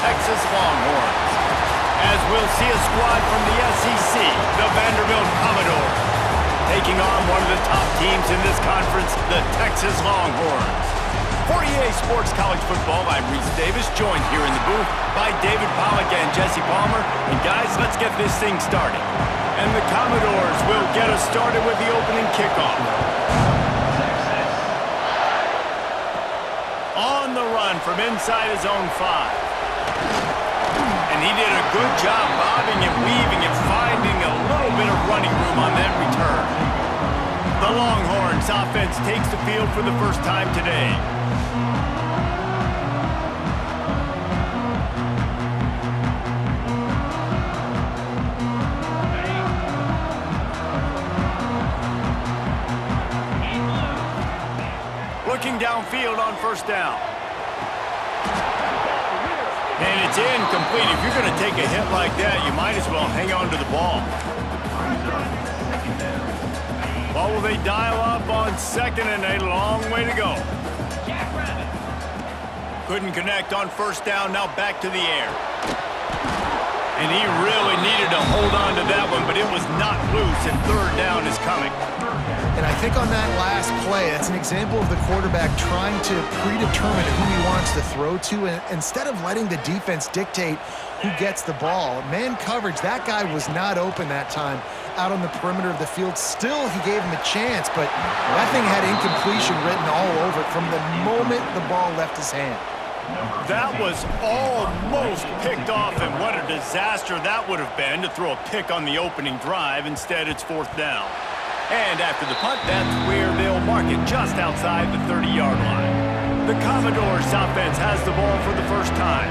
Texas Longhorns. As we'll see a squad from the SEC, the Vanderbilt Commodores, taking on one of the top teams in this conference, the Texas Longhorns. For EA Sports College Football, I'm Reese Davis, joined here in the booth by David Pollack and Jesse Palmer. And guys, let's get this thing started. And the Commodores will get us started with the opening kickoff. On the run from inside his own 5. And he did a good job bobbing and weaving and finding a little bit of running room on that return. The Longhorns offense takes the field for the first time today. Looking downfield on first down. And it's incomplete. If you're going to take a hit like that, you might as well hang on to the ball. Well, will they dial up on second and a long way to go? Couldn't connect on first down, now back to the air. And he really needed to hold on to that one, but it was not loose, and third down is coming. And I think on that last play, that's an example of the quarterback trying to predetermine who he wants to throw to, and instead of letting the defense dictate who gets the ball. Man coverage, that guy was not open that time out on the perimeter of the field. Still, he gave him a chance, but that thing had incompletion written all over it from the moment the ball left his hand. That was almost picked off, and what a disaster that would have been to throw a pick on the opening drive. Instead, it's fourth down. And after the punt, that's where they'll mark it, just outside the 30-yard line. The Commodores offense has the ball for the first time.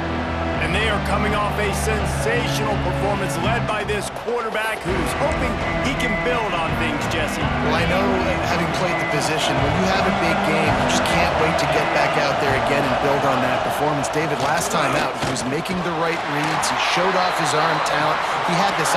And they are coming off a sensational performance led by this quarterback who's hoping he can build on things, Jesse. Well, I know, having played the position, when you have a big game, you just can't wait to get back out there again and build on that performance. David, last time out, he was making the right reads. He showed off his arm talent. He had this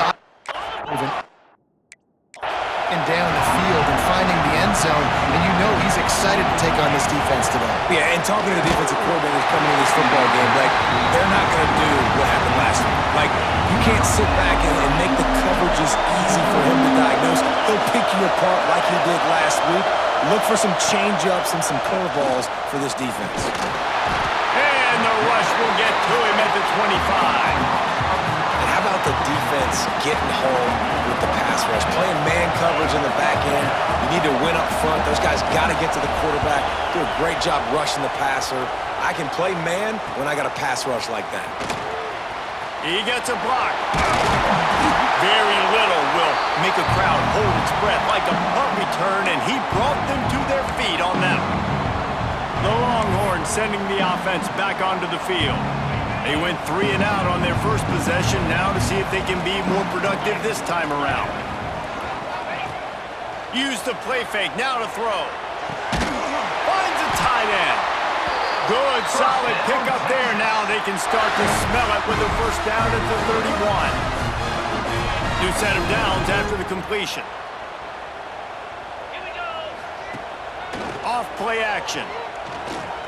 and down the field and finding the end zone, and you know he's excited to take on this defense today. Yeah, and talking to the defensive coordinators coming in this football game, like, they're not going to do what happened last week. Like, you can't sit back and make the coverages easy for him to diagnose. He'll pick you apart like he did last week. Look for some change-ups and some curveballs for this defense. And the rush will get to him at the 25. How about the defense getting home with the pass rush? Playing man coverage in the back end. You need to win up front. Those guys got to get to the quarterback. Do a great job rushing the passer. I can play man when I got a pass rush like that. He gets a block. Very little will make a crowd hold its breath like a punt return, and he brought them to their feet on that one. The Longhorns sending the offense back onto the field. They went 3 and out on their first possession, now to see if they can be more productive this time around. Use the play fake, now to throw. Finds a tight end. Good, solid pick up there. Now they can start to smell it with a first down at the 31. New set of downs after the completion. Off play action.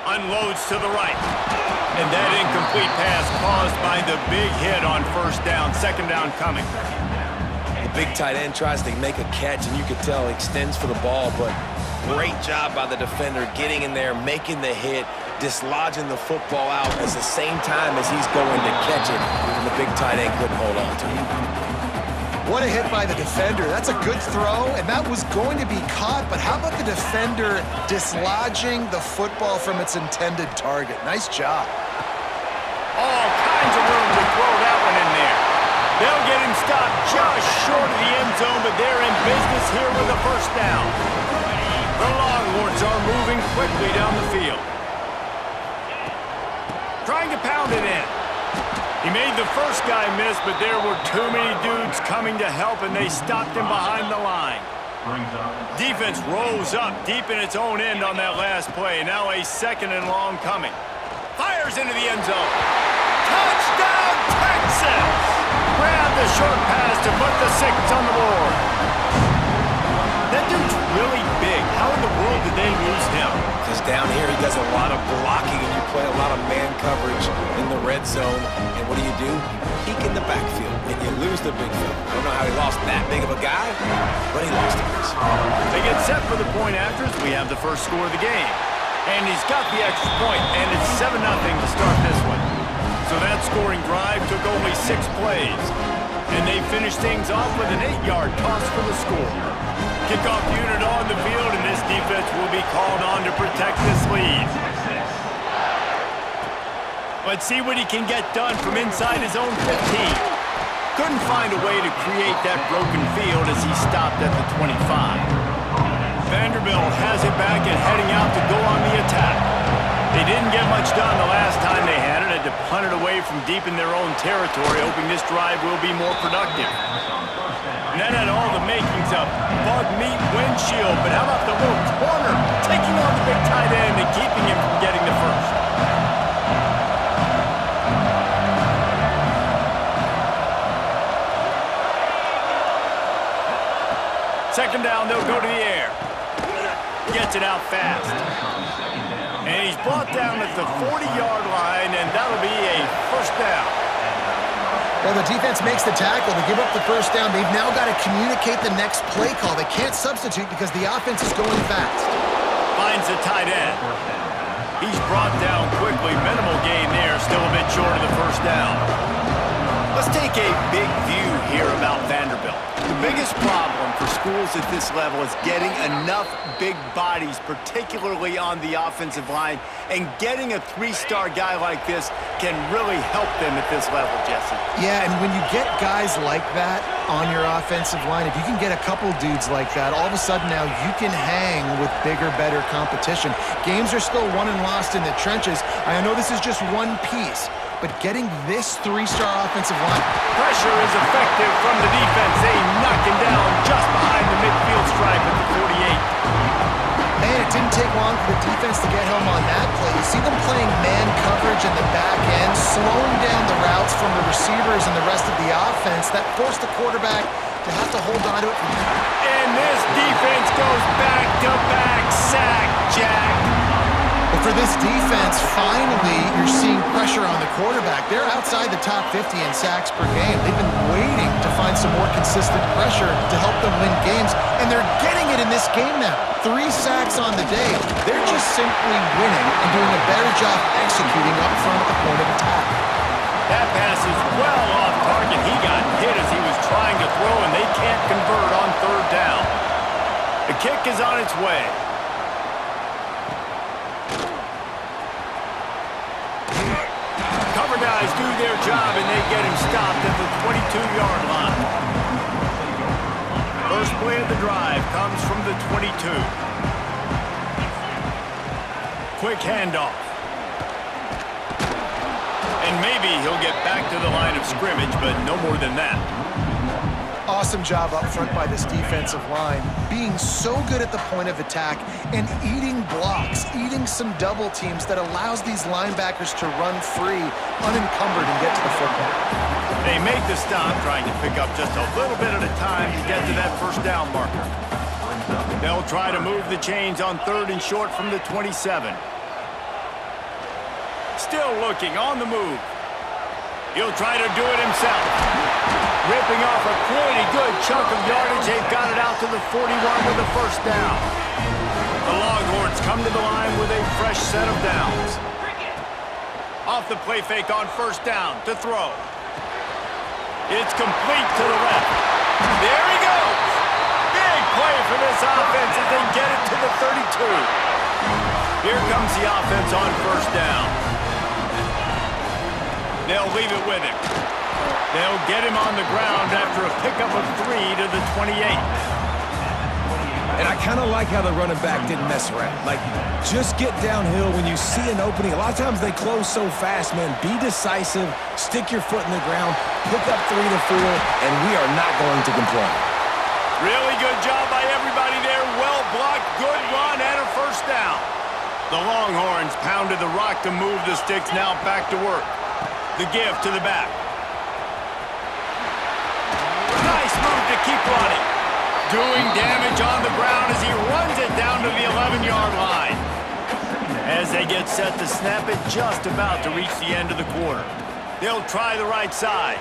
Unloads to the right. And that incomplete pass caused by the big hit on first down. Second down coming. The big tight end tries to make a catch, and you could tell he extends for the ball, but great job by the defender getting in there, making the hit, dislodging the football out at the same time as he's going to catch it, and the big tight end couldn't hold on to it. What a hit by the defender. That's a good throw, and that was going to be caught, but how about the defender dislodging the football from its intended target? Nice job. All kinds of room to throw that one in there. They'll get him stopped just short of the end zone, but they're in business here with a first down. The Longhorns are moving quickly down the field. Trying to pound it in. He made the first guy miss, but there were too many dudes coming to help, and they stopped him behind the line. Defense rose up deep in its own end on that last play. Now a second and long coming. Fires into the end zone. Touchdown, Texas! Grab the short pass to put the 6 on the board. That dude's really big. How in the world did they lose him? Because Down here, he does a lot of blocking, and you play a lot of man coverage in the red zone. And what do? Peek in the backfield, and you lose the big fella. I don't know how he lost that big of a guy, but he lost it. They get set for the point after as we have the first score of the game. And he's got the extra point, and it's 7-0 to start this one. So that scoring drive took only 6 plays. And they finished things off with an 8-yard toss for the score. Kickoff unit on the field, and this defense will be called on to protect this lead. Let's see what he can get done from inside his own 15. Couldn't find a way to create that broken field as he stopped at the 25. Vanderbilt has it back and heading out to go on the attack. They didn't get much done the last time they had it, had to punt it away from deep in their own territory, hoping this drive will be more productive. And that had all the makings of bug meat windshield, but how about the little corner taking on the big tight end and keeping him from getting the first? Second down, they'll go to the air. Gets it out fast. And he's brought down at the 40-yard line, and that'll be a first down. Well, the defense makes the tackle. They give up the first down. They've now got to communicate the next play call. They can't substitute because the offense is going fast. Finds the tight end. He's brought down quickly. Minimal gain there. Still a bit short of the first down. Let's take a big view here about Vanderbilt. The biggest problem for schools at this level is getting enough big bodies, particularly on the offensive line, and getting a 3-star guy like this can really help them at this level, Jesse. Yeah, and when you get guys like that on your offensive line, if you can get a couple dudes like that, all of a sudden now you can hang with bigger, better competition. Games are still won and lost in the trenches. I know this is just one piece, but getting this 3-star offensive line. Pressure is effective from the defense. They knock him down just behind the midfield stripe at the 48. Man, it didn't take long for the defense to get home on that play. You see them playing man coverage in the back end, slowing down the routes from the receivers and the rest of the offense. That forced the quarterback to have to hold on to it. And this defense goes back-to-back sack, Jack. But for this defense, finally, you're seeing pressure on the quarterback. They're outside the top 50 in sacks per game. They've been waiting to find some more consistent pressure to help them win games, and they're getting it in this game now. 3 sacks on the day. They're just simply winning and doing a better job executing up front at the point of attack. That pass is well off target. He got hit as he was trying to throw, and they can't convert on 3rd down. The kick is on its way. Cover guys do their job, and they get him stopped at the 22-yard line. First play of the drive comes from the 22. Quick handoff. And maybe he'll get back to the line of scrimmage, but no more than that. Awesome job up front by this defensive line, being so good at the point of attack and eating blocks, eating some double teams that allows these linebackers to run free, unencumbered, and get to the football. They make the stop, trying to pick up just a little bit at a time to get to that first down marker. They'll try to move the chains on 3rd and short from the 27. Still looking on the move. He'll try to do it himself. Ripping off a pretty good chunk of yardage. They've got it out to the 41 with the first down. The Longhorns come to the line with a fresh set of downs. Off the play fake on first down to throw. It's complete to the left. There he goes. Big play for this offense as they get it to the 32. Here comes the offense on first down. They'll leave it with him. They'll get him on the ground after a pickup of 3 to the 28. And I kind of like how the running back didn't mess around. Like, just get downhill when you see an opening. A lot of times they close so fast, man. Be decisive, stick your foot in the ground, pick up 3 to 4, and we are not going to complain. Really good job by everybody there. Well blocked, good run, and a first down. The Longhorns pounded the rock to move the sticks, now back to work. The give to the back. Nice move to keep running. Doing damage on the ground as he runs it down to the 11-yard line. as they get set to snap it just about to reach the end of the quarter. They'll try the right side.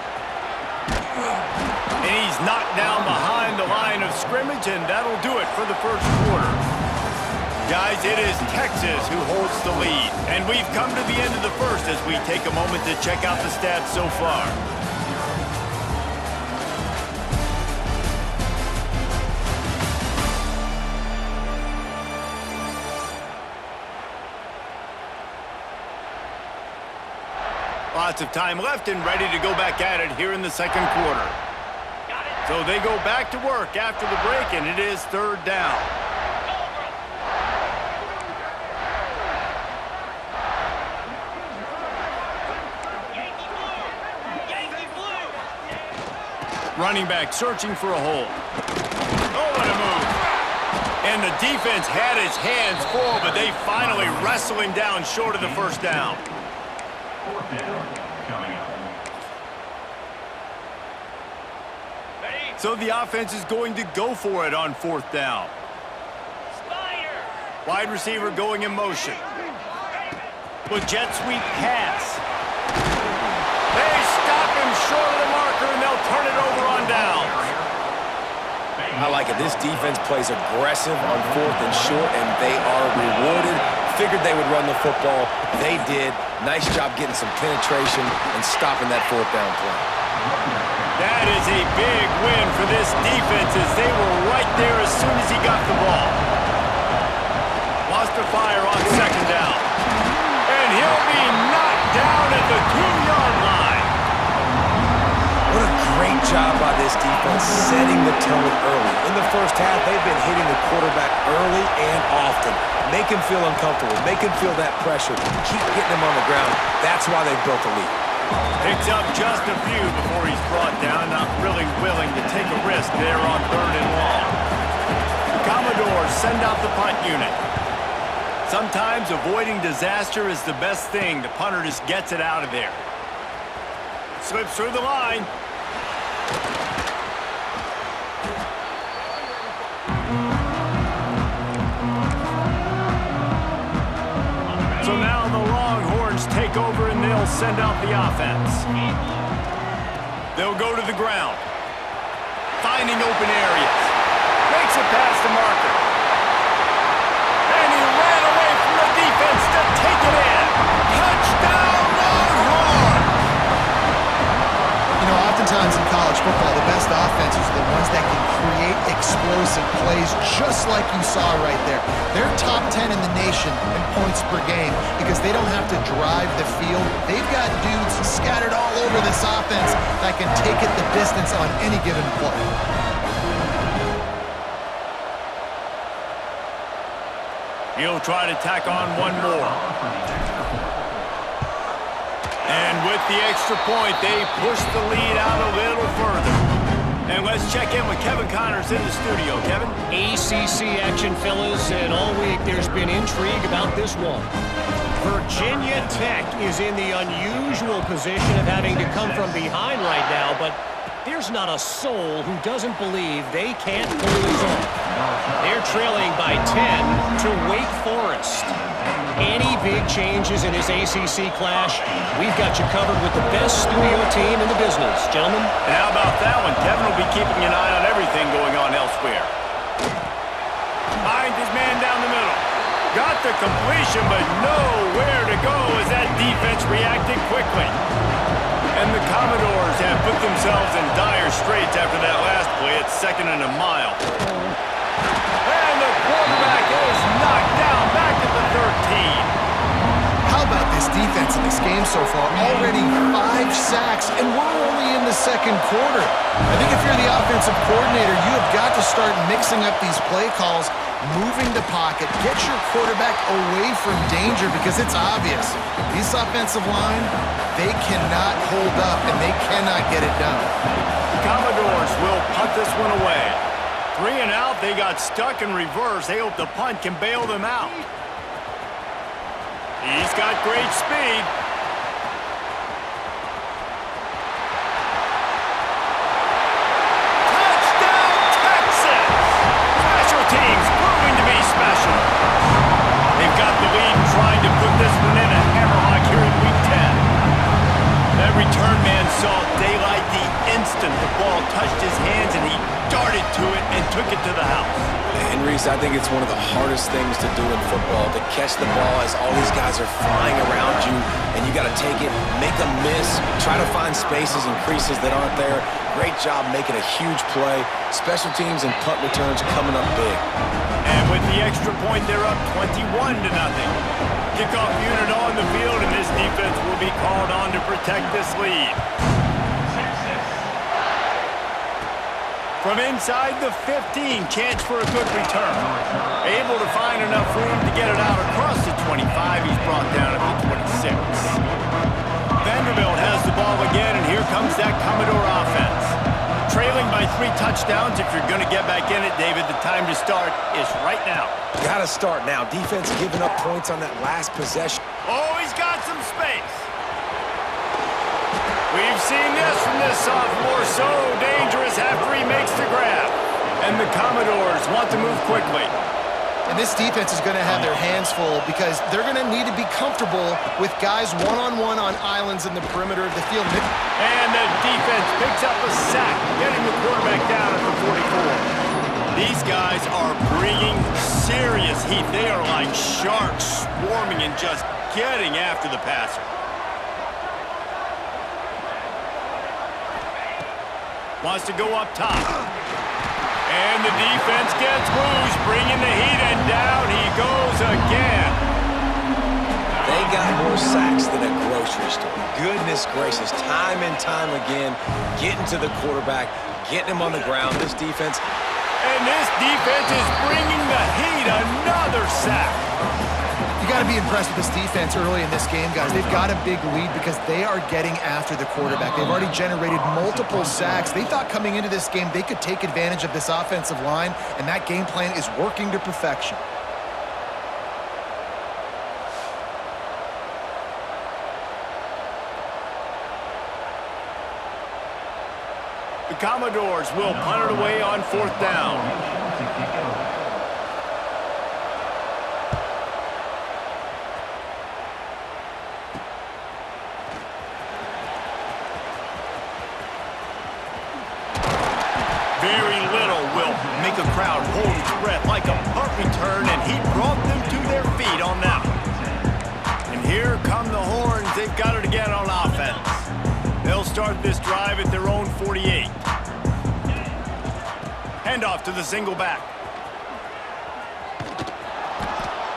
And he's knocked down behind the line of scrimmage, and that'll do it for the first quarter. Guys, it is Texas who holds the lead. And we've come to the end of the first as we take a moment to check out the stats so far. Lots of time left and ready to go back at it here in the second quarter. So they go back to work after the break, and it is third down. Running back searching for a hole. Oh, what a move. And the defense had his hands full, but they finally wrestle him down short of the first down. So the offense is going to go for it on fourth down. Wide receiver going in motion. With jet sweep pass. They stop him short of the marker, and they'll turn it over on downs. I like it. This defense plays aggressive on fourth and short, and they are rewarded. Figured they would run the football. They did. Nice job getting some penetration and stopping that fourth down play. That is a big win for this defense as they were right there as soon as he got the ball. Lost the fire on second down. And he'll be knocked down at the 2-yard line. What a great job by this defense setting the tone early. In the first half, they've been hitting the quarterback early and often. Make him feel uncomfortable. Make him feel that pressure. Keep getting him on the ground. That's why they've built a lead. Picks up just a few before he's brought down. Not really willing to take a risk there on third and long. The Commodores send out the punt unit. Sometimes avoiding disaster is the best thing. The punter just gets it out of there. Slips through the line. So now the Longhorns take over and they'll send out the offense. They'll go to the ground. Finding open areas. Makes it past the marker. And he ran away from the defense to take it in. Touchdown Longhorns! You know, oftentimes in college football, the best offenses are the ones that can create explosive plays just like you saw right there. They're top 10 in the nation in points per game because they don't have to drive the field. They've got dudes scattered all over this offense that can take it the distance on any given play. He'll try to tack on one more. And with the extra point, they push the lead out a little further. And let's check in with Kevin Connors in the studio. Kevin? ACC action, fellas, and all week there's been intrigue about this one. Virginia Tech is in the unusual position of having to come from behind right now, but there's not a soul who doesn't believe they can't pull this off. They're trailing by 10 to Wake Forest. Any big changes in this ACC clash, we've got you covered with the best studio team in the business, gentlemen. And how about that one? Kevin will be keeping an eye on everything going on elsewhere. Finds his man down the middle. Got the completion, but nowhere to go as that defense reacted quickly. And the Commodores have put themselves in dire straits after that last play at 2nd and a mile. And the quarterback is knocked down back at the 13. How about this defense in this game so far? Already 5 sacks, and we're only in the second quarter. I think if you're the offensive coordinator, you have got to start mixing up these play calls, moving the pocket, get your quarterback away from danger because it's obvious. This offensive line, they cannot hold up, and they cannot get it done. Commodores will punt this one away. 3 and out, they got stuck in reverse. They hope the punt can bail them out. He's got great speed. Touchdown, Texas! Special teams proving to be special. They've got the lead and trying to it to the house. And Reese, I think it's one of the hardest things to do in football, to catch the ball as all these guys are flying around you, and you got to take it, make a miss, try to find spaces and creases that aren't there. Great job making a huge play. Special teams and punt returns coming up big. And with the extra point, they're up 21-0. Kickoff unit on the field, and this defense will be called on to protect this lead. From inside the 15, chance for a good return. Able to find enough room to get it out across the 25. He's brought down at the 26. Vanderbilt has the ball again, and here comes that Commodore offense. Trailing by 3 touchdowns. If you're going to get back in it, David, the time to start is right now. Got to start now. Defense giving up points on that last possession. Oh, he's got some space. We've seen this from this sophomore, so dangerous after he makes the grab. And the Commodores want to move quickly. And this defense is going to have their hands full because they're going to need to be comfortable with guys one-on-one on islands in the perimeter of the field. And the defense picks up a sack, getting the quarterback down at the 44. These guys are bringing serious heat. They are like sharks swarming and just getting after the passer. Wants to go up top. And the defense gets loose, bringing the heat, and down he goes again. They got more sacks than a grocery store. Goodness gracious, time and time again, getting to the quarterback, getting him on the ground. This defense. And this defense is bringing the heat, another sack. You got to be impressed with this defense early in this game, guys. They've got a big lead because they are getting after the quarterback. They've already generated multiple sacks. They thought coming into this game they could take advantage of this offensive line, and that game plan is working to perfection. The Commodores will punt it away on 4th down. Very little will make a crowd hold its breath like a punt return, and he brought them to their feet on that one. And here come the horns. They've got it again on offense. They'll start this drive at their own 48. Handoff to the single back.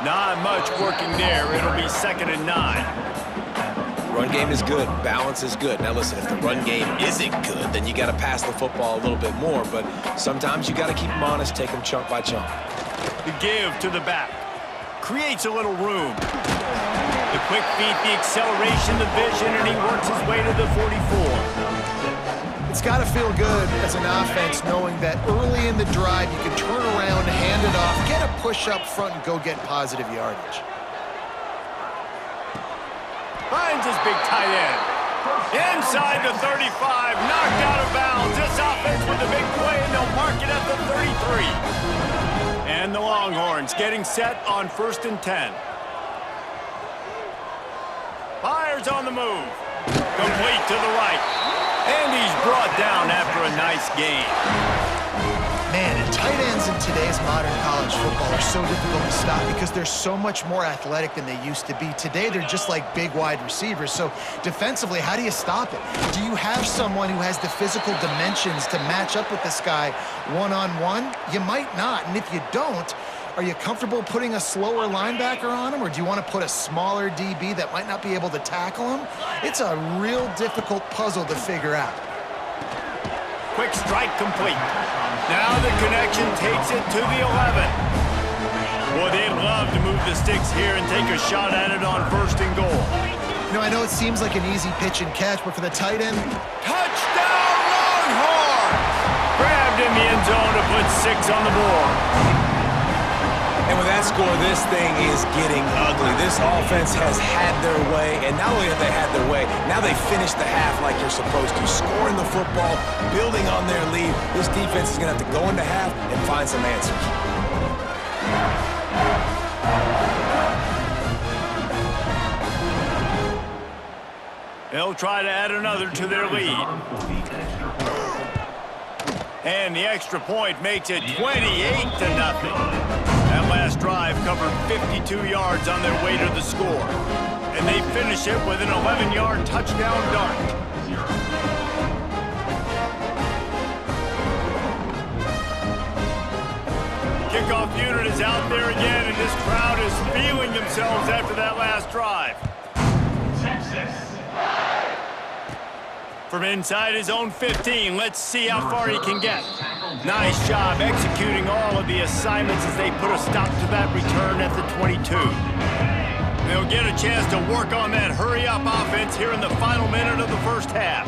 Not much working there. It'll be 2nd and 9. Run game is good. Balance is good. Now listen, if the run game isn't good, then you got to pass the football a little bit more. But sometimes you got to keep them honest, take them chunk by chunk. The give to the back. Creates a little room. The quick feet, the acceleration, the vision, and he works his way to the 44. It's got to feel good as an offense knowing that early in the drive you can turn around, hand it off, get a push up front, and go get positive yardage. Finds his big tight end. Inside the 35, knocked out of bounds. This offense with the big play, and they'll mark it at the 33. And the Longhorns getting set on 1st and 10. Fires on the move. Complete to the right. And he's brought down after a nice gain. Man, and tight ends in today's modern college football are so difficult to stop because they're so much more athletic than they used to be. Today, they're just like big wide receivers. So defensively, how do you stop it? Do you have someone who has the physical dimensions to match up with this guy one-on-one? You might not. And if you don't, are you comfortable putting a slower linebacker on him, or do you want to put a smaller DB that might not be able to tackle him? It's a real difficult puzzle to figure out. Quick strike complete. Now the connection takes it to the 11. Boy, they'd love to move the sticks here and take a shot at it on 1st and goal. You know, I know it seems like an easy pitch and catch, but for the tight end, touchdown Longhorns! Grabbed in the end zone to put 6 on the board. And with that score, this thing is getting ugly. This offense has had their way, and not only have they had their way, now they finished the half like you're supposed to, scoring the football, building on their lead. This defense is going to have to go into half and find some answers. They'll try to add another to their lead. And the extra point makes it 28-0. That last drive covered 52 yards on their way to the score. And they finish it with an 11-yard touchdown dart. Kickoff unit is out there again, and this crowd is feeling themselves after that last drive. From inside his own 15, let's see how far he can get. Nice job executing all of the assignments as they put a stop to that return at the 22. They'll get a chance to work on that hurry-up offense here in the final minute of the first half.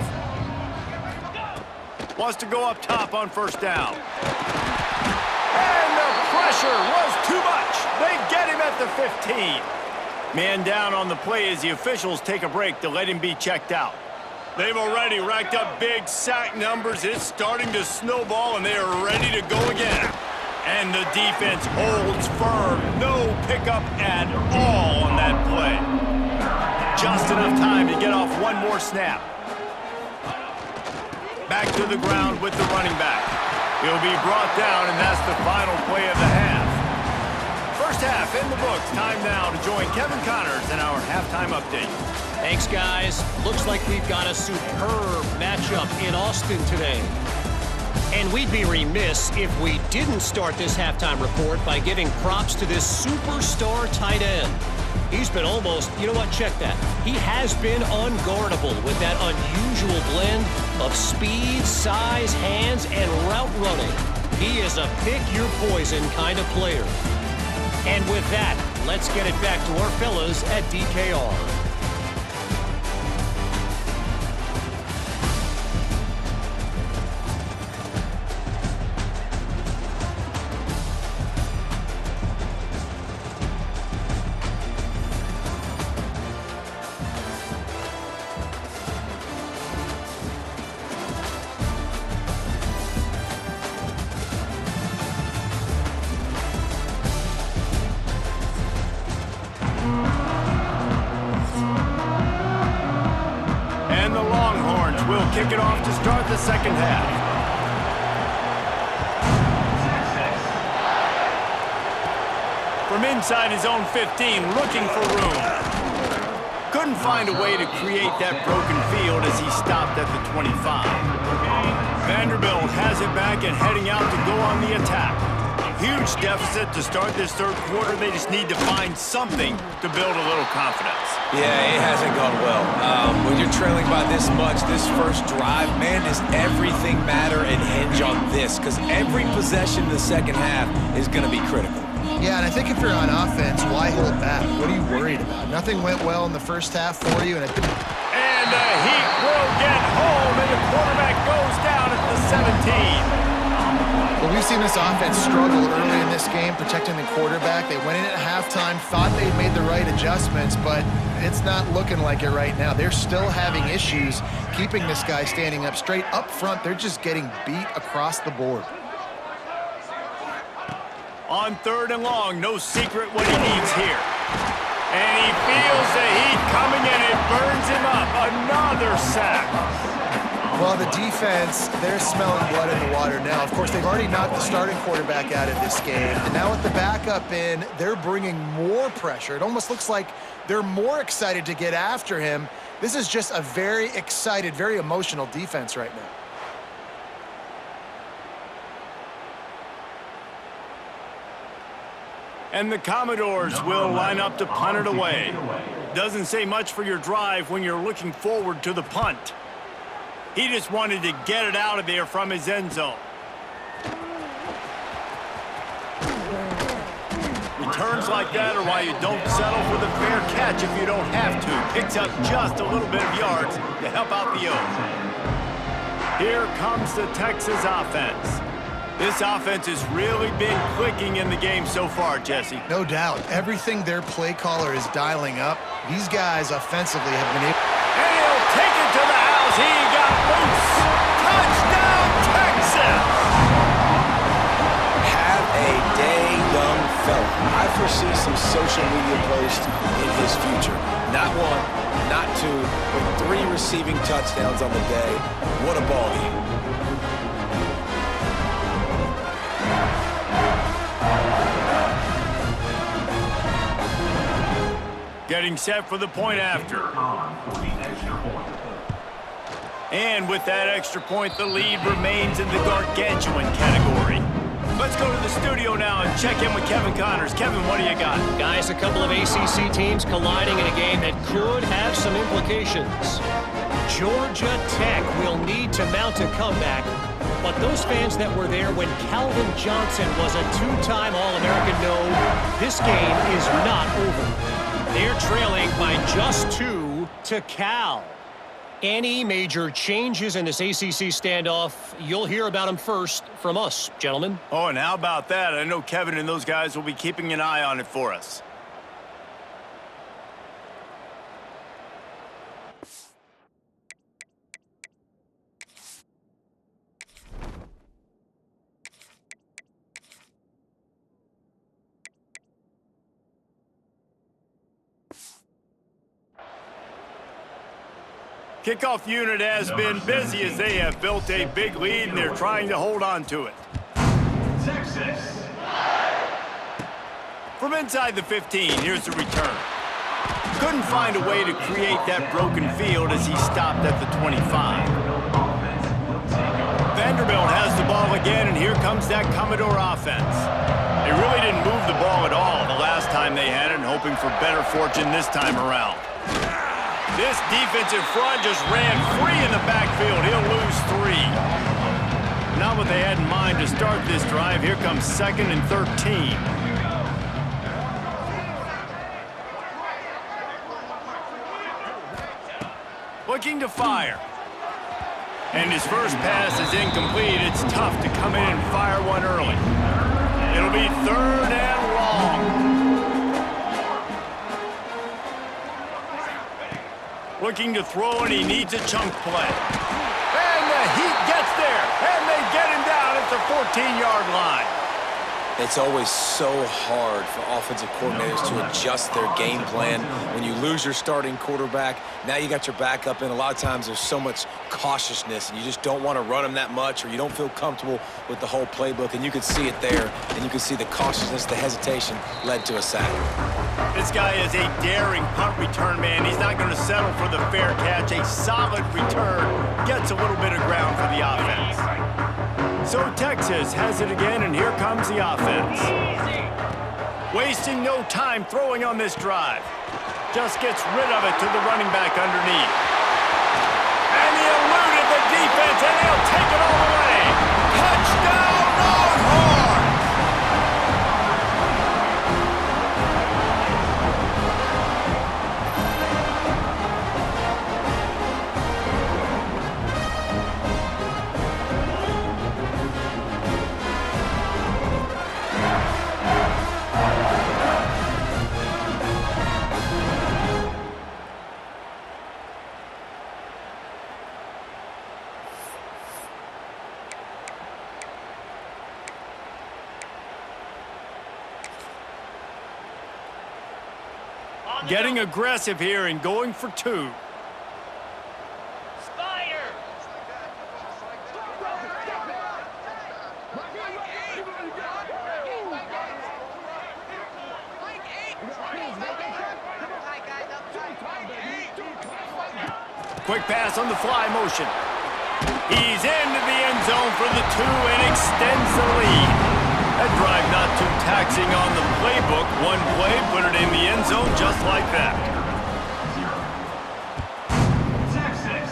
Wants to go up top on first down. And the pressure was too much. They get him at the 15. Man down on the play as the officials take a break to let him be checked out. They've already racked up big sack numbers. It's starting to snowball, and they are ready to go again. And the defense holds firm. No pickup at all on that play. Just enough time to get off one more snap. Back to the ground with the running back. He'll be brought down, and that's the final play of the half. First half in the books. Time now to join Kevin Connors in our halftime update. Thanks, guys. Looks like we've got a superb matchup in Austin today. And we'd be remiss if we didn't start this halftime report by giving props to this superstar tight end. He's been almost, you know what, check that. He has been unguardable with that unusual blend of speed, size, hands, and route running. He is a pick-your-poison kind of player. And with that, let's get it back to our fellas at DKR. Kick it off to start the second half. From inside his own 15, looking for room. Couldn't find a way to create that broken field as he stopped at the 25. Vanderbilt has it back and heading out to go on the attack. Huge deficit to start this third quarter. They just need to find something to build a little confidence. Yeah, it hasn't gone well. When you're trailing by this much, this first drive, man, does everything matter and hinge on this? Because every possession in the second half is going to be critical. Yeah, and I think if you're on offense, why hold back? What are you worried about? Nothing went well in the first half for you. And the Heat will get home, and the quarterback goes down at the 17. Well, we've seen this offense struggle early in this game, protecting the quarterback. They went in at halftime, thought they'd made the right adjustments, but it's not looking like it right now. They're still having issues keeping this guy standing up straight. Up front, they're just getting beat across the board. On third and long, no secret what he needs here. And he feels the heat coming, and it burns him up. Another sack. Well, the defense, they're smelling blood in the water now. Of course, they've already knocked the starting quarterback out of this game. And now with the backup in, they're bringing more pressure. It almost looks like they're more excited to get after him. This is just a very excited, very emotional defense right now. And the Commodores will line up to punt it away. Doesn't say much for your drive when you're looking forward to the punt. He just wanted to get it out of there from his end zone. Returns like that are why you don't settle for the fair catch if you don't have to. Picks up just a little bit of yards to help out the O's. Here comes the Texas offense. This offense has really been clicking in the game so far, Jesse. No doubt. Everything their play caller is dialing up, these guys offensively have been able... And he'll take it to the house. He got loose. Touchdown, Texas! Have a day, young fella. I foresee some social media posts in his future. Not one, not two, but 3 receiving touchdowns on the day. What a ball game. Getting set for the point after. And with that extra point, the lead remains in the gargantuan category. Let's go to the studio now and check in with Kevin Connors. Kevin, what do you got? Guys, a couple of ACC teams colliding in a game that could have some implications. Georgia Tech will need to mount a comeback, but those fans that were there when Calvin Johnson was a two-time All-American know this game is not over. They're trailing by just 2 to Cal. Any major changes in this ACC standoff, you'll hear about them first from us, gentlemen. Oh, and how about that? I know Kevin and those guys will be keeping an eye on it for us. Kickoff unit has been busy as they have built a big lead and they're trying to hold on to it. Texas. From inside the 15, here's the return. Couldn't find a way to create that broken field as he stopped at the 25. Vanderbilt has the ball again, and here comes that Commodore offense. They really didn't move the ball at all the last time they had it, and hoping for better fortune this time around. This defensive front just ran free in the backfield. He'll lose 3. Not what they had in mind to start this drive. Here comes 2nd and 13. Looking to fire. And his first pass is incomplete. It's tough to come in and fire one early. It'll be 3rd and long. Looking to throw, and he needs a chunk play. And the Heat gets there, and they get him down at the 14-yard line. It's always so hard for offensive coordinators to adjust their game plan. When you lose your starting quarterback, now you got your backup in. A lot of times there's so much cautiousness, and you just don't want to run them that much, or you don't feel comfortable with the whole playbook, and you could see it there, and you could see the cautiousness, the hesitation led to a sack. This guy is a daring punt return man. He's not going to settle for the fair catch. A solid return gets a little bit of ground for the offense. So Texas has it again, and here comes the offense. Wasting no time throwing on this drive. Just gets rid of it to the running back underneath. And he eluded the defense, and he'll take it all the way. Touchdown, Longhorns! Getting aggressive here and going for 2. Quick pass on the fly motion. He's into the end zone for the 2 and extends the lead. That drive not too taxing on the playbook. One play, put it in the end zone just like that. Texas.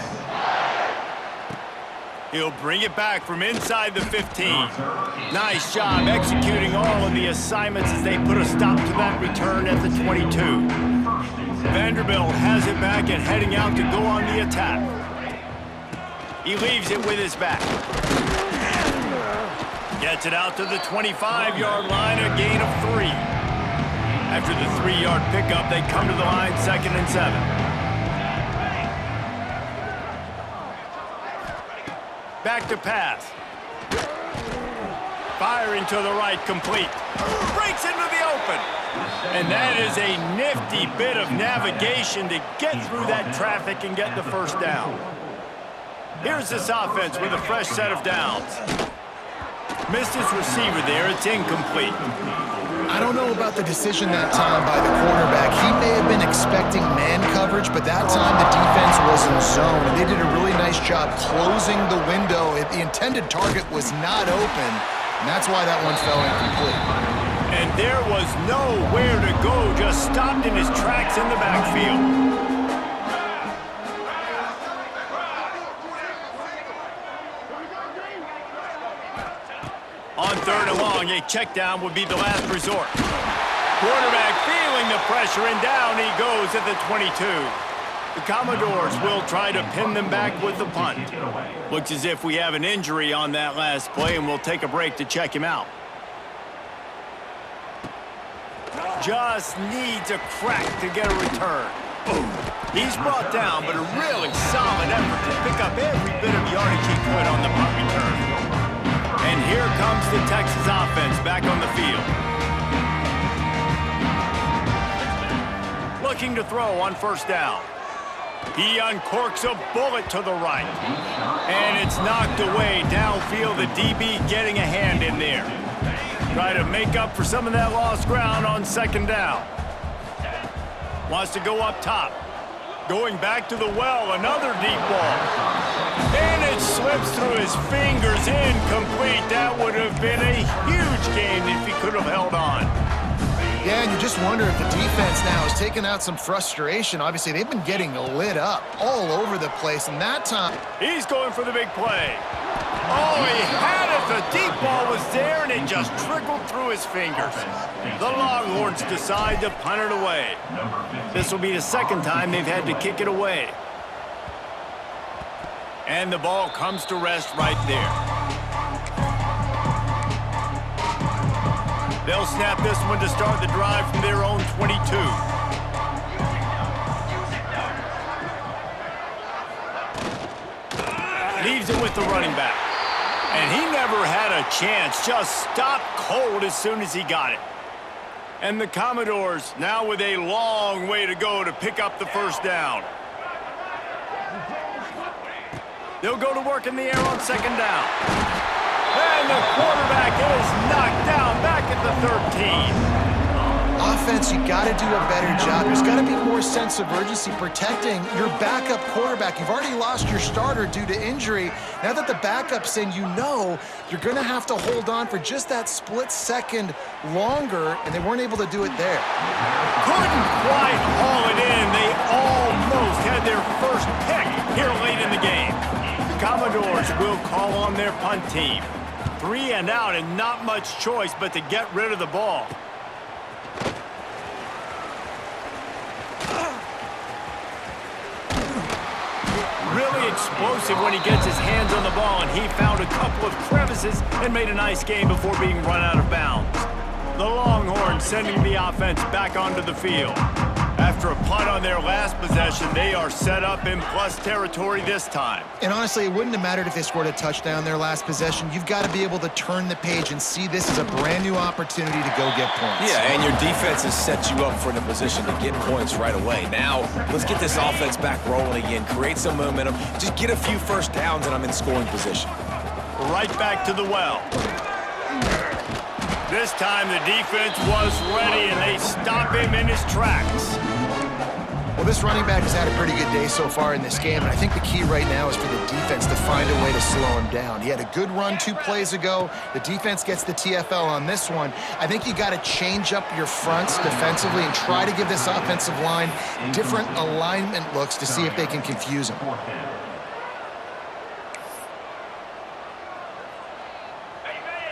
He'll bring it back from inside the 15. Nice job executing all of the assignments as they put a stop to that return at the 22. Vanderbilt has it back and heading out to go on the attack. He leaves it with his back. Gets it out to the 25-yard line, a gain of 3. After the 3-yard pickup, they come to the line 2nd and 7. Back to pass. Firing to the right, complete. Breaks into the open. And that is a nifty bit of navigation to get through that traffic and get the first down. Here's this offense with a fresh set of downs. Missed his receiver there. It's incomplete. I don't know about the decision that time by the quarterback. He may have been expecting man coverage, but that time the defense was in zone, and they did a really nice job closing the window. The intended target was not open, and that's why that one fell incomplete. And there was nowhere to go, just stopped in his tracks in the backfield. On 3rd and long, a check down would be the last resort. Quarterback feeling the pressure, and down he goes at the 22. The Commodores will try to pin them back with the punt. Looks as if we have an injury on that last play, and we'll take a break to check him out. Just needs a crack to get a return. He's brought down, but a really solid effort to pick up every bit of yardage he could on the punt return. And here comes the Texas offense back on the field. Looking to throw on 1st down. He uncorks a bullet to the right. And it's knocked away downfield. The DB getting a hand in there. Try to make up for some of that lost ground on 2nd down. Wants to go up top. Going back to the well, another deep ball. And it slips through his fingers, incomplete. That would have been a huge gain if he could have held on. Yeah, and you just wonder if the defense now is taking out some frustration. Obviously, they've been getting lit up all over the place, and that time... He's going for the big play. Oh, he had it. The deep ball was there, and it just trickled through his fingers. The Longhorns decide to punt it away. This will be the 2nd time they've had to kick it away. And the ball comes to rest right there. They'll snap this one to start the drive from their own 22. Leaves it with the running back. And he never had a chance, just stopped cold as soon as he got it. And the Commodores now with a long way to go to pick up the 1st down. They'll go to work in the air on 2nd down. And the quarterback is knocked down back at the 13. Offense, you got to do a better job. There's got to be more sense of urgency protecting your backup quarterback. You've already lost your starter due to injury. Now that the backup's in, you know you're going to have to hold on for just that split second longer, and they weren't able to do it there. Couldn't quite haul it in. They almost had their first pick here late in the game. The Commodores will call on their punt team. 3 and out, and not much choice but to get rid of the ball. Really explosive when he gets his hands on the ball, and he found a couple of crevices and made a nice game before being run out of bounds. The Longhorns sending the offense back onto the field. After a punt on their last possession, they are set up in plus territory this time. And honestly, it wouldn't have mattered if they scored a touchdown their last possession. You've got to be able to turn the page and see this as a brand new opportunity to go get points. Yeah, and your defense has set you up for the position to get points right away. Now, let's get this offense back rolling again, create some momentum, just get a few 1st downs, and I'm in scoring position. Right back to the well. This time the defense was ready, and they stop him in his tracks. Well, this running back has had a pretty good day so far in this game, and I think the key right now is for the defense to find a way to slow him down. He had a good run 2 plays ago. The defense gets the TFL on this one. I think you got to change up your fronts defensively and try to give this offensive line different alignment looks to see if they can confuse him.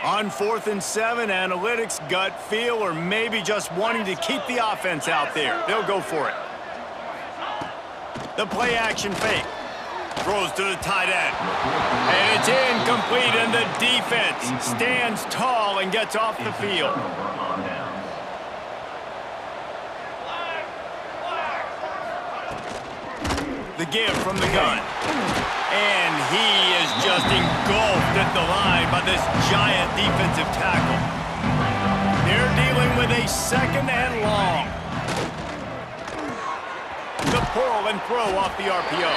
On 4th and 7, analytics, gut feel, or maybe just wanting to keep the offense out there. They'll go for it. The play action fake. Throws to the tight end. And it's incomplete, and the defense stands tall and gets off the field. The give from the gun. And he is just engulfed at the line by this giant defensive tackle. They're dealing with a 2nd and long. The pull and throw off the RPO.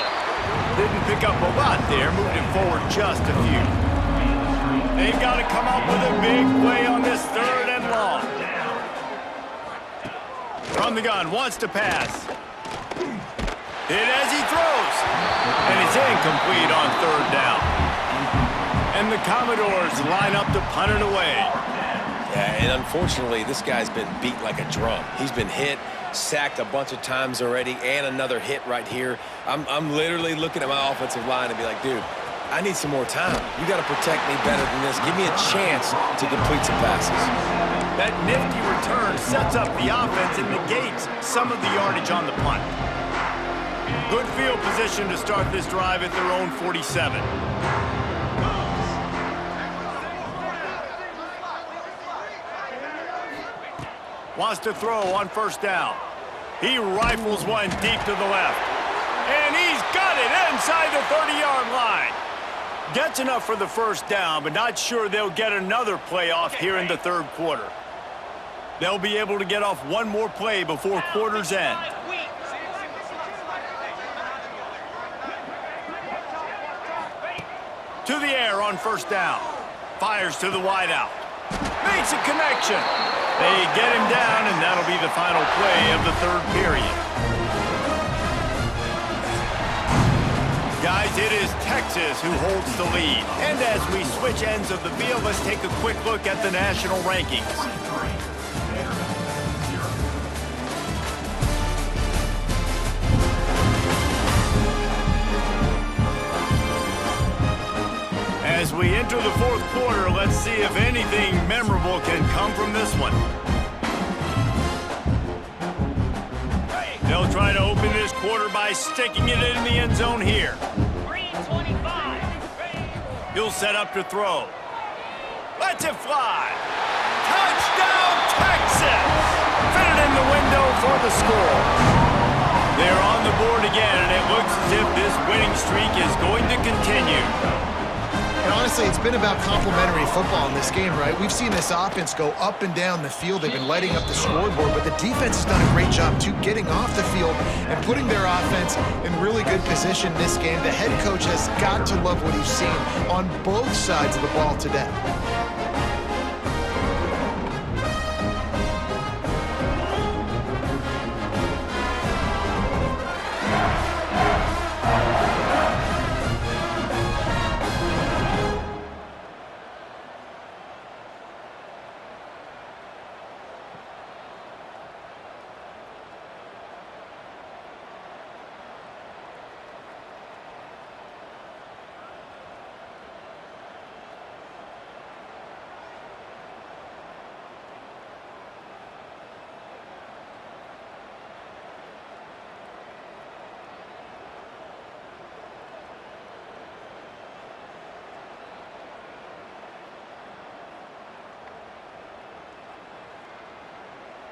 Didn't pick up a lot there, moved it forward just a few. They've got to come up with a big play on this 3rd and long. From the gun, wants to pass. Hit as he throws. And it's incomplete on third down. And the Commodores line up to punt it away. Yeah, and unfortunately, this guy's been beat like a drum. He's been hit, sacked a bunch of times already, and another hit right here. I'm literally looking at my offensive line and be like, dude, I need some more time. You got to protect me better than this. Give me a chance to complete some passes. That nifty return sets up the offense and negates some of the yardage on the punt. Good field position to start this drive at their own 47. Wants to throw on first down. He rifles one deep to the left. And he's got it inside the 30-yard line. Gets enough for the first down, but not sure they'll get another play off here in the third quarter. They'll be able to get off one more play before quarter's end. To the air on first down. Fires to the wideout. Makes a connection. They get him down, and that'll be the final play of the third period. Guys, it is Texas who holds the lead. And as we switch ends of the field, let's take a quick look at the national rankings. As we enter the fourth quarter, let's see if anything memorable can come from this one. They'll try to open this quarter by sticking it in the end zone here. He'll set up to throw. Lets it fly. Touchdown, Texas! Fit it in the window for the score. They're on the board again, and it looks as if this winning streak is going to continue. And honestly, it's been about complementary football in this game, right? We've seen this offense go up and down the field. They've been lighting up the scoreboard, but the defense has done a great job, too, getting off the field and putting their offense in really good position in this game. The head coach has got to love what he's seen on both sides of the ball today.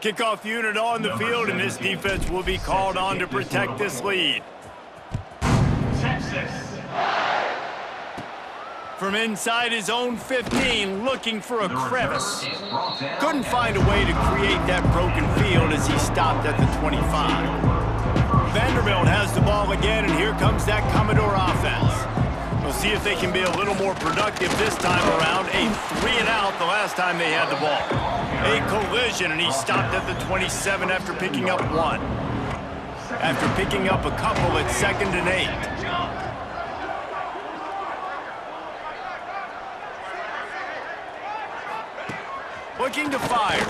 Kickoff unit on the field, and this defense will be called on to protect this lead. Texas. From inside his own 15, looking for a crevice. Couldn't find a way to create that broken field as he stopped at the 25. Vanderbilt has the ball again, and here comes that Commodore offense. We'll see if they can be a little more productive this time around. A 3-and-out the last time they had the ball. A collision, and he stopped at the 27 after picking up one. After picking up a couple at 2nd and 8. Looking to fire.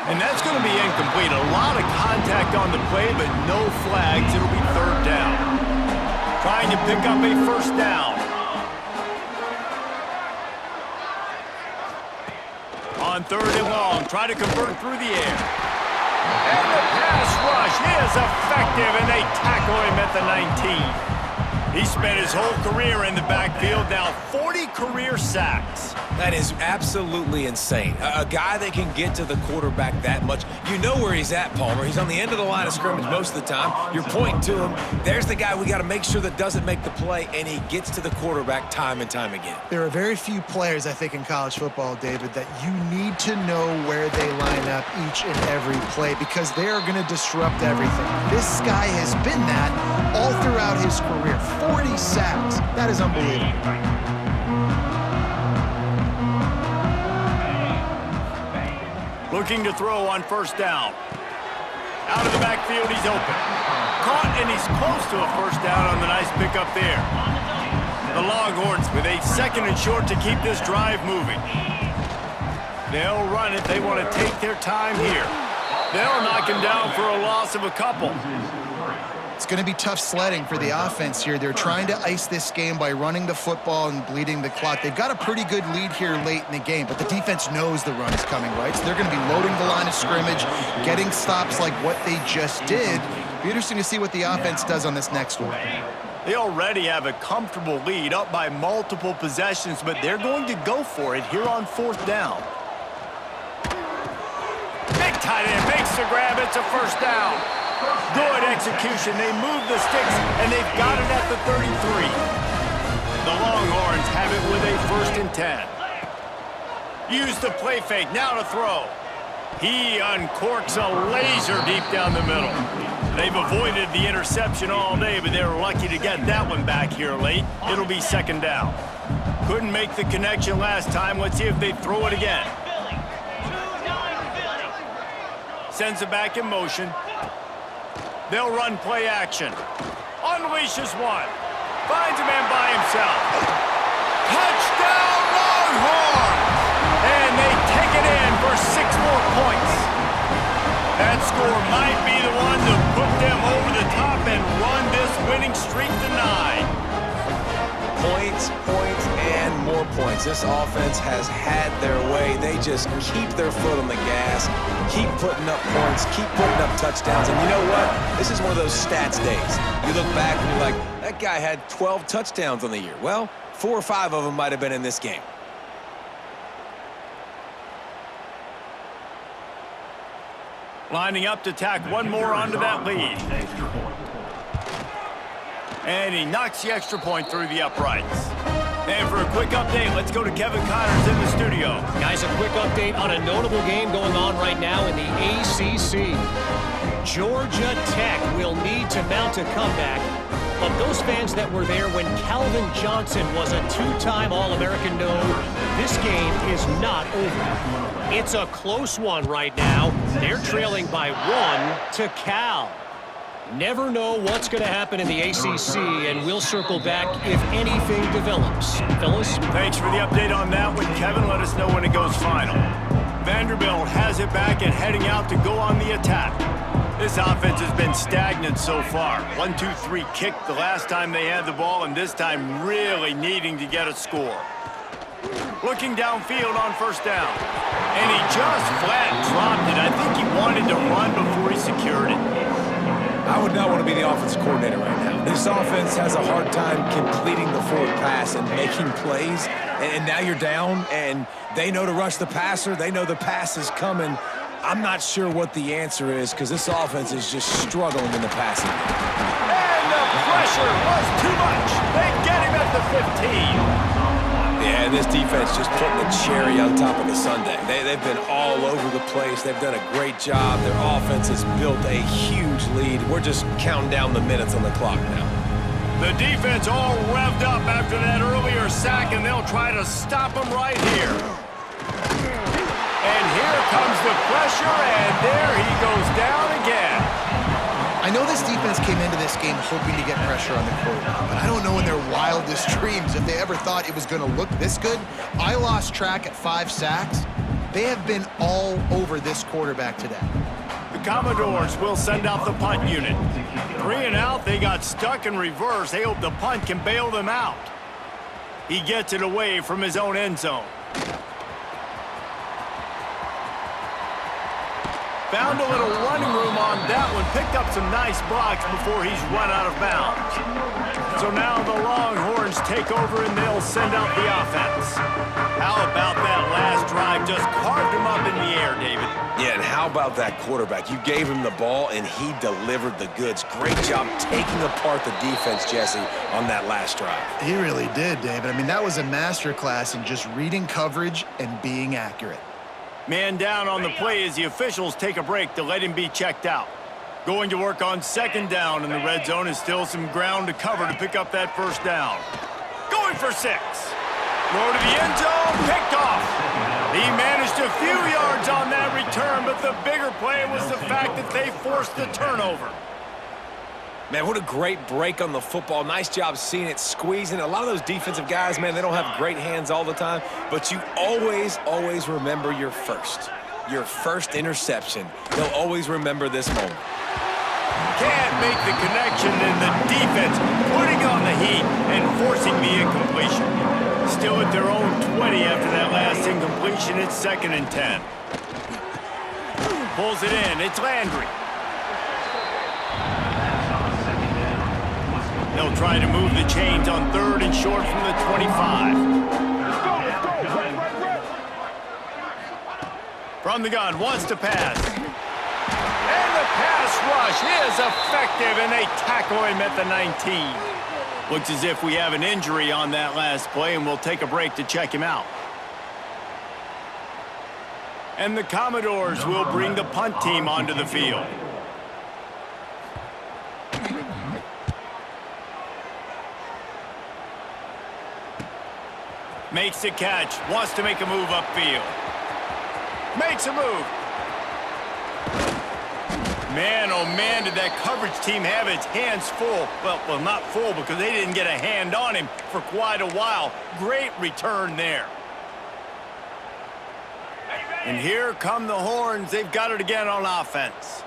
And that's going to be incomplete. A lot of contact on the play, but no flags. It'll be third down. Trying to pick up a first down. On 3rd and long, try to convert through the air. And the pass rush is effective, and they tackle him at the 19. He spent his whole career in the backfield, now 40 career sacks. That is absolutely insane. A guy that can get to the quarterback that much. You know where he's at, Palmer. He's on the end of the line of scrimmage most of the time. You're pointing to him. There's the guy we got to make sure that doesn't make the play, and he gets to the quarterback time and time again. There are very few players, I think, in college football, David, that you need to know where they line up each and every play because they are going to disrupt everything. This guy has been that all throughout his career. 40 sacks. That is unbelievable. Looking to throw on first down. Out of the backfield, he's open. Caught, and he's close to a first down on the nice pickup there. The Longhorns with a 2nd and short to keep this drive moving. They'll run it. They want to take their time here. They'll knock him down for a loss of a couple. It's going to be tough sledding for the offense here. They're trying to ice this game by running the football and bleeding the clock. They've got a pretty good lead here late in the game, but the defense knows the run is coming, right? So they're going to be loading the line of scrimmage, getting stops like what they just did. Be interesting to see what the offense does on this next one. They already have a comfortable lead, up by multiple possessions, but they're going to go for it here on 4th down. Big tight end makes the grab. It's a first down. Good execution. They move the sticks, and they've got it at the 33. The Longhorns have it with a 1st and 10. Use the play fake. Now to throw. He uncorks a laser deep down the middle. They've avoided the interception all day, but they're lucky to get that one back here late. It'll be 2nd down. Couldn't make the connection last time. Let's see if they throw it again. Sends it back in motion. They'll run play action. Unleashes one. Finds a man by himself. Touchdown Longhorns! And they take it in for 6 more points. That score might be the one to put them over the top and run this winning streak to 9. Points, points, and more points. This offense has had their way. They just keep their foot on the gas, keep putting up points, keep putting up touchdowns. And you know what? This is one of those stats days. You look back and you're like, that guy had 12 touchdowns on the year. Well, 4 or 5 of them might have been in this game. Lining up to tack one more onto that lead. And he knocks the extra point through the uprights. And for a quick update, let's go to Kevin Connors in the studio. Guys, a quick update on a notable game going on right now in the ACC. Georgia Tech will need to mount a comeback, but those fans that were there when Calvin Johnson was a 2-time All-American know this game is not over. It's a close one right now. They're trailing by 1 to Cal. Never know what's going to happen in the ACC, and we'll circle back if anything develops. Fellas? Thanks for the update on that one, Kevin. Let us know when it goes final. Vanderbilt has it back and heading out to go on the attack. This offense has been stagnant so far. 1-2-3 kick the last time they had the ball, and this time really needing to get a score. Looking downfield on first down. And he just flat dropped it. I think he wanted to run before he secured it. I would not want to be the offensive coordinator right now. This offense has a hard time completing the forward pass and making plays. And now you're down, and they know to rush the passer. They know the pass is coming. I'm not sure what the answer is because this offense is just struggling in the passing. And the pressure was too much. They get him at the 15. Yeah, this defense just putting the cherry on top of the sundae. They've been all over the place. They've done a great job. Their offense has built a huge lead. We're just counting down the minutes on the clock now. The defense all revved up after that earlier sack, and they'll try to stop him right here. And here comes the pressure, and there he goes down again. I know this defense came into this game hoping to get pressure on the quarterback, but I don't know in their wildest dreams if they ever thought it was going to look this good. I lost track at 5 sacks. They have been all over this quarterback today. The Commodores will send out the punt unit. 3 and out, they got stuck in reverse. They hope the punt can bail them out. He gets it away from his own end zone. Found a little running room on that one. Picked up some nice blocks before he's run out of bounds. So now the Longhorns take over and they'll send out the offense. How about that last drive? Just carved him up in the air, David. Yeah, and how about that quarterback? You gave him the ball, and he delivered the goods. Great job taking apart the defense, Jesse, on that last drive. He really did, David. I mean, that was a masterclass in just reading coverage and being accurate. Man down on the play as the officials take a break to let him be checked out. Going to work on second down in the red zone is still some ground to cover to pick up that first down. Going for 6. Throw to the end zone, picked off. He managed a few yards on that return, But the bigger play was the fact that they forced the turnover. Man, what a great break on the football. Nice job seeing it, squeezing. A lot of those defensive guys, man, they don't have great hands all the time, but you always, always remember your first interception. They'll always remember this moment. Can't make the connection, and the defense putting on the heat and forcing the incompletion. Still at their own 20 after that last incompletion. It's 2nd and 10. Pulls it in. It's Landry. They'll try to move the chains on 3rd and short from the 25. From the gun, wants to pass. And the pass rush is effective, and they tackle him at the 19. Looks as if we have an injury on that last play, and we'll take a break to check him out. And the Commodores will bring the punt team onto the field. Makes the catch, wants to make a move upfield. Makes a move. Man, oh man, did that coverage team have its hands full. Well, not full because they didn't get a hand on him for quite a while. Great return there. And here come the Horns. They've got it again on offense.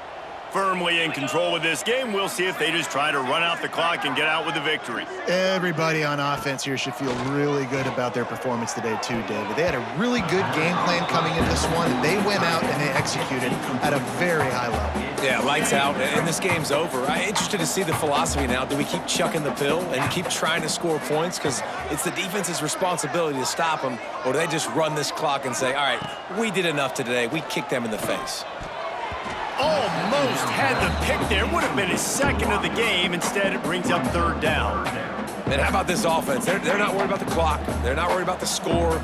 Firmly in control of this game. We'll see if they just try to run out the clock and get out with the victory. Everybody on offense here should feel really good about their performance today too, David. They had a really good game plan coming into this one. They went out and they executed at a very high level. Yeah, lights out, and this game's over. I'm interested to see the philosophy now. Do we keep chucking the pill and keep trying to score points because it's the defense's responsibility to stop them, or do they just run this clock and say, all right, we did enough today. We kicked them in the face. Almost had the pick there. Would have been his 2nd of the game. Instead, it brings up 3rd down. And how about this offense? They're not worried about the clock. They're not worried about the score.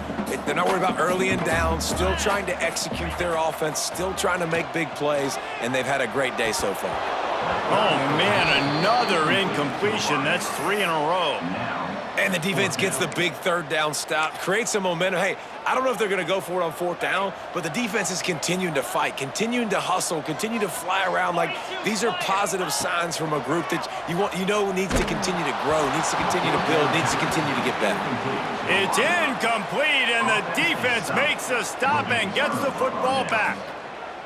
They're not worried about early and down. Still trying to execute their offense. Still trying to make big plays. And they've had a great day so far. Oh, man, another incompletion. That's 3 in a row. And the defense gets the big 3rd down stop, creates some momentum. Hey, I don't know if they're going to go for it on 4th down, but the defense is continuing to fight, continuing to hustle, continue to fly around. Like, these are positive signs from a group that you know needs to continue to grow, needs to continue to build, needs to continue to get better. It's incomplete, and the defense makes the stop and gets the football back.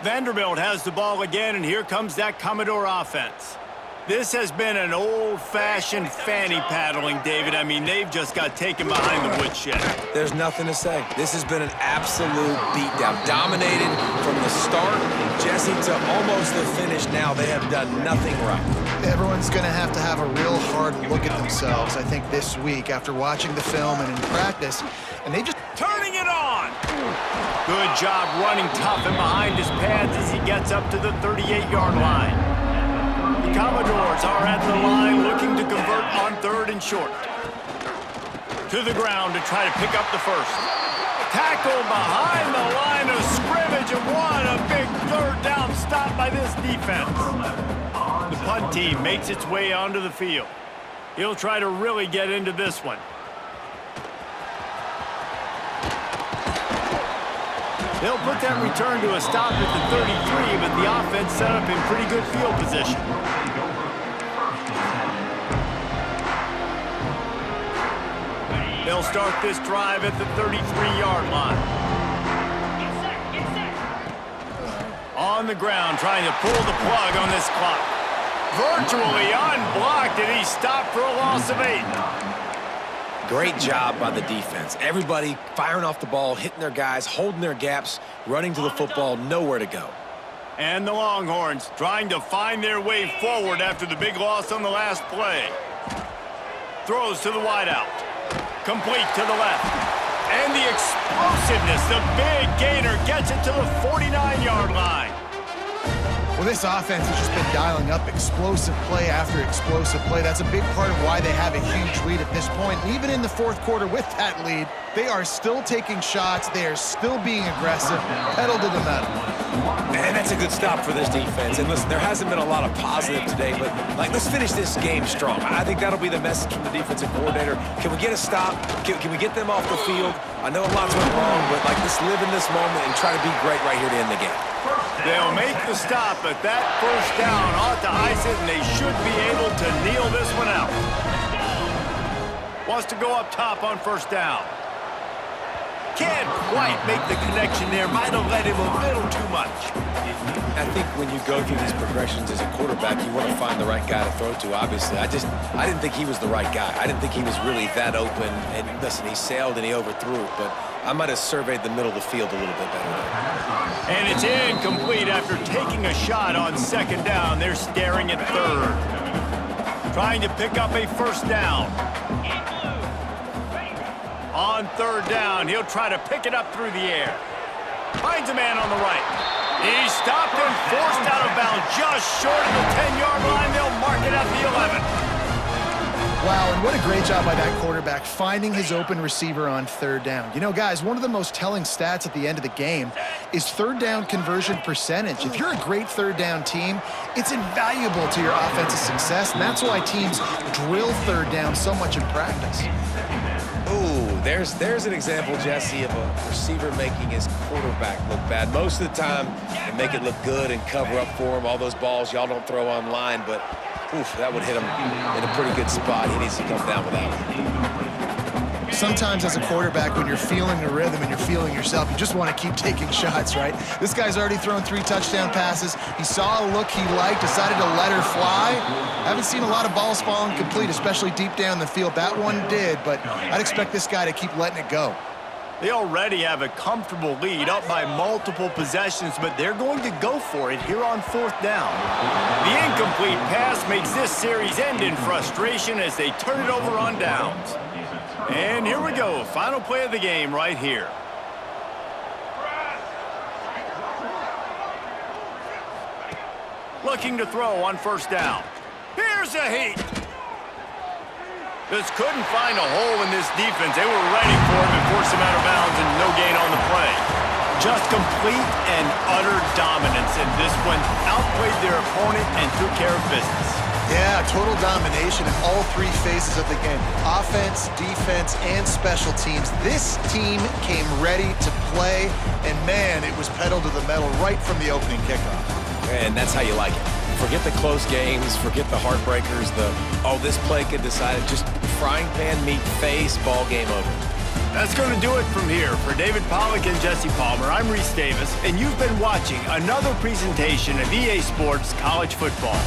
Vanderbilt has the ball again, and here comes that Commodore offense. This has been an old-fashioned fanny paddling, David. I mean, they've just got taken behind the woodshed. There's nothing to say. This has been an absolute beatdown. Dominated from the start, Jesse, to almost the finish now. They have done nothing right. Everyone's going to have a real hard look at themselves, I think, this week after watching the film and in practice. And they just... Turning it on! Good job running tough and behind his pads as he gets up to the 38-yard line. The Commodores are at the line looking to convert on 3rd and short. To the ground to try to pick up the first. Tackle behind the line of scrimmage, and what a big 3rd down stop by this defense. The punt team makes its way onto the field. He'll try to really get into this one. They'll put that return to a stop at the 33, but the offense set up in pretty good field position. They'll start this drive at the 33-yard line. On the ground, trying to pull the plug on this clock. Virtually unblocked, and he stopped for a loss of 8. Great job by the defense. Everybody firing off the ball, hitting their guys, holding their gaps, running to the football, nowhere to go. And the Longhorns trying to find their way forward after the big loss on the last play. Throws to the wideout. Complete to the left. And the explosiveness, the big gainer gets it to the 49-yard line. Well, this offense has just been dialing up explosive play after explosive play. That's a big part of why they have a huge lead at this point. And even in the 4th quarter with that lead, they are still taking shots. They are still being aggressive, pedal to the metal. And that's a good stop for this defense. And listen, there hasn't been a lot of positive today, but let's finish this game strong. I think that'll be the message from the defensive coordinator. Can we get a stop? Can we get them off the field? I know a lot's went wrong, but let's live in this moment and try to be great right here to end the game. They'll make the stop, but that first down ought to ice it, and they should be able to kneel this one out. Wants to go up top on first down. Can't quite make the connection there. Might have let him a little too much. I think when you go through these progressions as a quarterback, you want to find the right guy to throw to, obviously. I didn't think he was the right guy. I didn't think he was really that open. And listen, he sailed and he overthrew it, but I might have surveyed the middle of the field a little bit better there. And it's incomplete after taking a shot on second down. They're staring at third. Trying to pick up a first down. On third down, he'll try to pick it up through the air. Finds a man on the right. He's stopped and forced out of bounds just short of the 10-yard line. They'll mark it at the 11. Wow, and what a great job by that quarterback finding his open receiver on third down. You know, guys, one of the most telling stats at the end of the game is third down conversion percentage. If you're a great third down team, it's invaluable to your offensive success, and that's why teams drill third down so much in practice. Ooh, there's an example, Jesse, of a receiver making his quarterback look bad. Most of the time, they make it look good and cover up for him. All those balls y'all don't throw online, but oof, that would hit him in a pretty good spot. He needs to come down with that one. Sometimes as a quarterback, when you're feeling the rhythm and you're feeling yourself, you just want to keep taking shots, right? This guy's already thrown 3 touchdown passes. He saw a look he liked, decided to let her fly. Haven't seen a lot of balls falling complete, especially deep down the field. That one did, but I'd expect this guy to keep letting it go. They already have a comfortable lead, up by multiple possessions, but they're going to go for it here on fourth down. The incomplete pass makes this series end in frustration as they turn it over on downs. And here we go, final play of the game right here. Looking to throw on first down. Here's a heat. Just couldn't find a hole in this defense. They were ready for him and forced him out of bounds, and no gain on the play. Just complete and utter dominance, and this one outplayed their opponent and took care of business. Yeah, total domination in all 3 phases of the game. Offense, defense, and special teams. This team came ready to play, and man, it was pedal to the metal right from the opening kickoff. And that's how you like it. Forget the close games, forget the heartbreakers, this play could decide it. Just frying pan meet face, ball game over. That's going to do it from here. For David Pollack and Jesse Palmer, I'm Reese Davis, and you've been watching another presentation of EA Sports College Football.